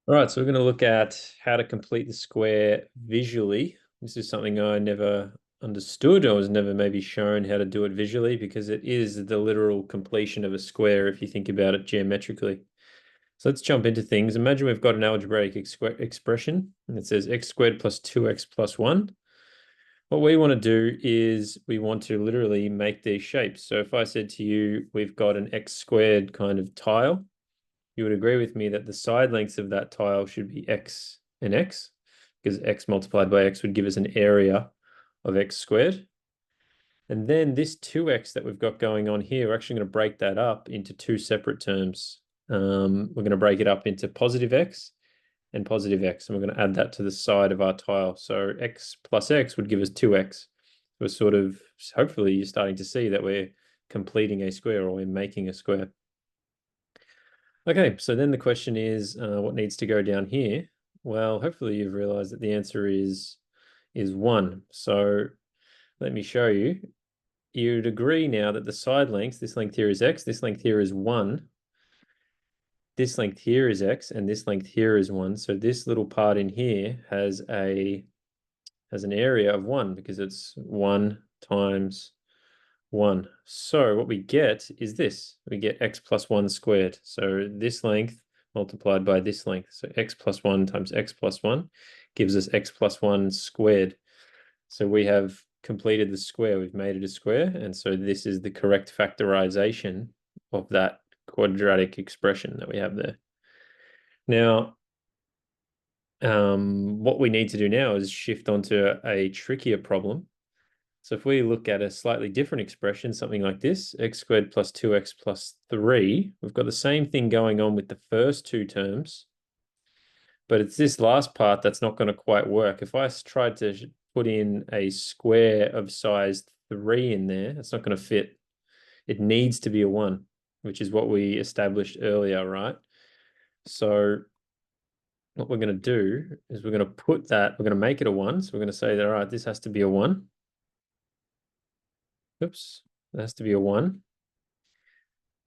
All right, so we're going to look at how to complete the square visually. This is something I never understood. I was never maybe shown how to do it visually because it is the literal completion of a square if you think about it geometrically. So let's jump into things. Imagine we've got an algebraic expression and it says x squared plus 2x plus 1. What we want to do is we want to literally make these shapes. So if I said to you, we've got an x squared kind of tile, you would agree with me that the side lengths of that tile should be x and x, because x multiplied by x would give us an area of x squared. And then this 2x that we've got going on here, we're actually going to break that up into two separate terms. We're going to break it up into positive x and positive x, and we're going to add that to the side of our tile. So x plus x would give us 2x. We're sort of, hopefully you're starting to see that we're completing a square or we're making a square. Okay, so then the question is, what needs to go down here? Well, hopefully you've realized that the answer is 1. So let me show you. You'd agree now that the side length, this length here is x, this length here is 1, this length here is x, and this length here is 1. So this little part in here has an area of 1 because it's 1 times 1. So what we get is this. We get x plus 1 squared. So this length multiplied by this length. So x plus 1 times x plus 1 gives us x plus 1 squared. So we have completed the square. We've made it a square. And so this is the correct factorization of that quadratic expression that we have there. Now, what we need to do now is shift onto a trickier problem. So if we look at a slightly different expression, something like this, x squared plus 2x plus 3, we've got the same thing going on with the first two terms, but it's this last part that's not going to quite work. If I tried to put in a square of size 3 in there, it's not going to fit. It needs to be a 1, which is what we established earlier, right? So what we're going to do is we're going to put that, we're going to make it a 1. So we're going to say that, all right, this has to be a 1. Oops, it has to be a 1.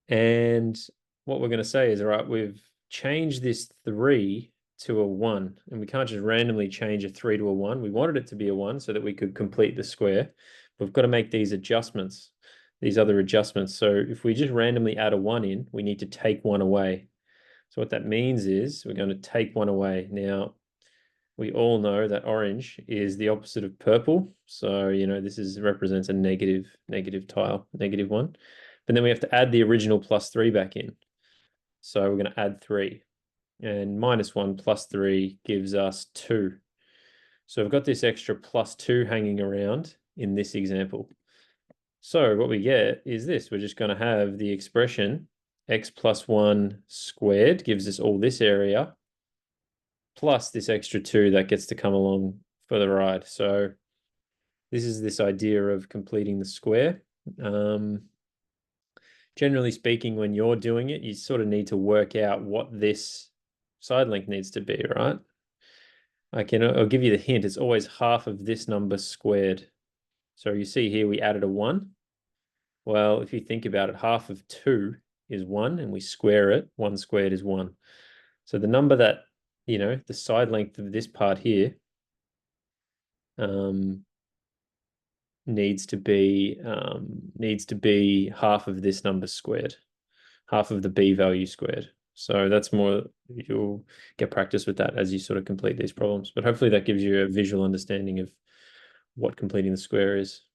And what we're going to say is, all right, we've changed this 3 to a 1, and we can't just randomly change a 3 to a 1. We wanted it to be a 1 so that we could complete the square. We've got to make these adjustments, these other adjustments. So if we just randomly add a 1 in, we need to take 1 away. So what that means is we're going to take 1 away. Now, we all know that orange is the opposite of purple. So, this represents a negative tile, -1. But then we have to add the original plus 3 back in. So we're going to add 3. And -1 plus 3 gives us 2. So we've got this extra plus 2 hanging around in this example. So what we get is this. We're just going to have the expression x plus 1 squared gives us all this area, plus this extra 2 that gets to come along for the ride. So this is this idea of completing the square. Generally speaking, when you're doing it, you sort of need to work out what this side length needs to be, right? I'll give you the hint. It's always half of this number squared. So you see here we added a 1. Well, if you think about it, half of 2 is 1, and we square it. 1 squared is 1. So the number that, the side length of this part here needs to be half of this number squared, half of the b value squared. So that's more, you'll get practice with that as you sort of complete these problems. But hopefully that gives you a visual understanding of what completing the square is.